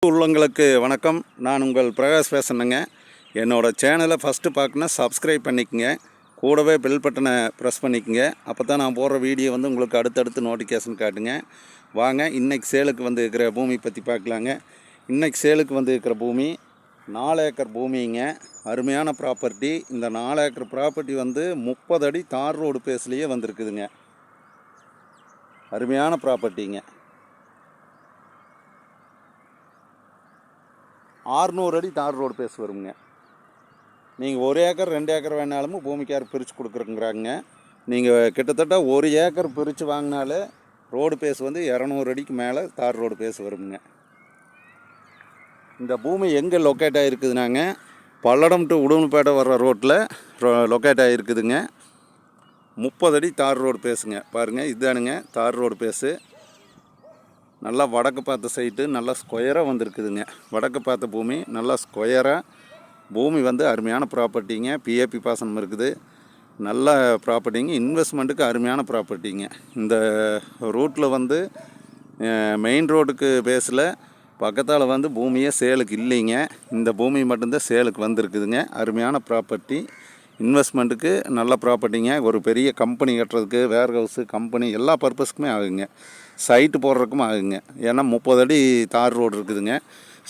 உள்ளங்களுக்கு வணக்கம். நான் உங்கள் பிரகாஷ் பேசுகிறேங்க. என்னோடய சேனலை ஃபஸ்ட்டு பார்க்கணுன்னா சப்ஸ்கிரைப் பண்ணிக்கங்க. கூடவே பெல் பட்டனை ப்ரெஸ் பண்ணிக்கங்க. அப்போ தான் நான் போடுற வீடியோ வந்து உங்களுக்கு அடுத்தடுத்து நோட்டிஃபிகேஷன் காட்டுங்க. வாங்க, இன்றைக்கி சேலுக்கு வந்து இருக்கிற பூமி பற்றி பார்க்கலாங்க. இன்றைக்கி சேலுக்கு வந்து இருக்கிற பூமி 4 ஏக்கர் பூமிங்க. அருமையான ப்ராப்பர்ட்டி. இந்த 4 ஏக்கர் ப்ராப்பர்ட்டி வந்து 30 அடி தார் ரோடு பேஸ்லேயே வந்துருக்குதுங்க. அருமையான ப்ராப்பர்ட்டிங்க. 600 அடி தார் ரோடு பேஸ் வருங்க. நீங்கள் 1 ஏக்கர் 2 ஏக்கர் வேணாலும் பூமிக்கார் பிரித்து கொடுக்குறோங்கிறாங்க. நீங்கள் கிட்டத்தட்ட 1 ஏக்கர் பிரித்து வாங்கினாலே ரோடு பேஸ் வந்து 200 அடிக்கு மேலே தார் ரோடு பேஸ் வருங்க. இந்த பூமி எங்கே லொக்கேட் ஆகிருக்குதுனாங்க, பல்லடம் டு உடுமலைப்பேட்டை வர்ற ரோட்டில் லொக்கேட் ஆகிருக்குதுங்க. 30 அடி தார் ரோடு பேஸுங்க. பாருங்கள், இதுதானுங்க தார் ரோடு பேஸு. நல்லா வடக்கு பார்த்த சைட்டு, நல்லா ஸ்கொயராக வந்துருக்குதுங்க. வடக்கு பார்த்த பூமி நல்லா ஸ்கொயராக. பூமி வந்து அருமையான ப்ராப்பர்ட்டிங்க. பிஏபி பாசனம் இருக்குது. நல்ல ப்ராப்பர்ட்டிங்க. இன்வெஸ்ட்மெண்ட்டுக்கு அருமையான ப்ராப்பர்ட்டிங்க. இந்த ரூட்டில் வந்து மெயின் ரோடுக்கு பேஸில் பக்கத்தால் வந்து பூமியே சேலுக்கு இல்லைங்க. இந்த பூமி மட்டும்தான் சேலுக்கு வந்துருக்குதுங்க. அருமையான ப்ராப்பர்ட்டி. இன்வெஸ்ட்மெண்ட்டுக்கு நல்ல ப்ராப்பர்ட்டிங்க. ஒரு பெரிய கம்பெனி கட்டுறதுக்கு, வேர் ஹவுஸு, கம்பெனி எல்லா பர்பஸ்க்குமே ஆகுங்க. சைட்டு போடுறதுக்கும் ஆகுங்க. ஏன்னா 30 அடி தார் ரோடு இருக்குதுங்க.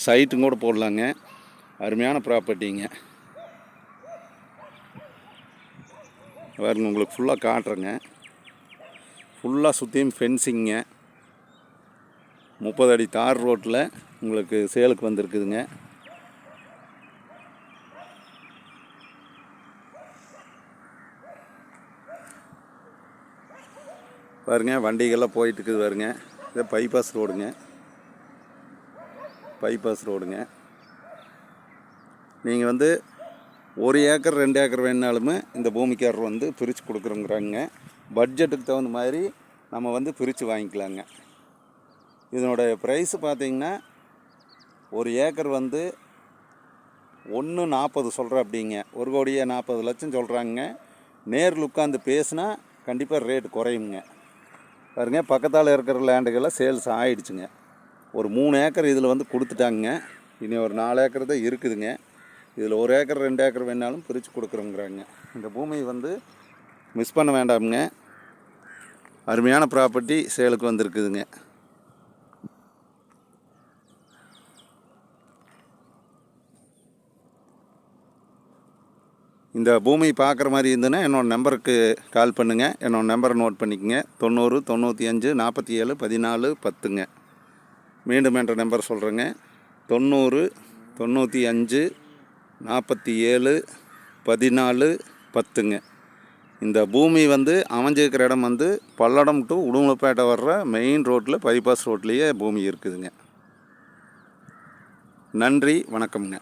சைட்டும் கூட போடலாங்க. அருமையான ப்ராப்பர்ட்டிங்க. பாருங்க, உங்களுக்கு ஃபுல்லாக காட்டுறேங்க. ஃபுல்லாக சுற்றியும் ஃபென்சிங்க. 30 அடி தார் ரோட்டில் உங்களுக்கு சேலுக்கு வந்துருக்குதுங்க. பாருங்க, வண்டிகள்லாம் போயிட்டுருக்குது. பாருங்க, இது பைபாஸ் ரோடுங்க. பைபாஸ் ரோடுங்க. நீங்கள் வந்து 1 ஏக்கர் 2 ஏக்கர் வேணுனாலுமே இந்த பூமிக்காரர் வந்து பிரித்து கொடுக்குறோங்கிறாங்க. பட்ஜெட்டுக்கு தகுந்த மாதிரி நம்ம வந்து பிரித்து வாங்கிக்கலாங்க. இதனோட ப்ரைஸு பார்த்திங்கன்னா 1 ஏக்கர் வந்து 1,40 சொல்கிறேன். அப்படிங்க 1,40,00,000 சொல்கிறாங்க. நேரில் உட்காந்து பேசுனா கண்டிப்பாக ரேட்டு குறையுங்க. பாருங்க, பக்கத்தால் இருக்கிற லேண்டுக்கெல்லாம் சேல்ஸ் ஆகிடுச்சுங்க. ஒரு 3 ஏக்கர் இதில் வந்து கொடுத்துட்டாங்க. இனி ஒரு 4 ஏக்கர் தான் இருக்குதுங்க. இதில் 1 ஏக்கர் 2 ஏக்கர் வேணாலும் பிரித்து கொடுக்குறோங்கிறாங்க. இந்த பூமியை வந்து மிஸ் பண்ண வேண்டாமுங்க. அருமையான ப்ராப்பர்ட்டி சேலுக்கு வந்துருக்குதுங்க. இந்த பூமி பார்க்குற மாதிரி இருந்ததுன்னா என்னோடய நம்பருக்கு கால் பண்ணுங்கள். என்னோடய நம்பரை நோட் பண்ணிக்கோங்க. 90 95 47 14 10ங்க. மீண்டும் என்ற நம்பர் சொல்கிறேங்க. 90 95 47 14 10ங்க. இந்த பூமி வந்து அமைஞ்சிருக்கிற இடம் வந்து பல்லடம் டு உடுமலைப்பேட்டை வர்ற மெயின் ரோட்டில் பைபாஸ் ரோட்லேயே பூமி இருக்குதுங்க. நன்றி, வணக்கம்ங்க.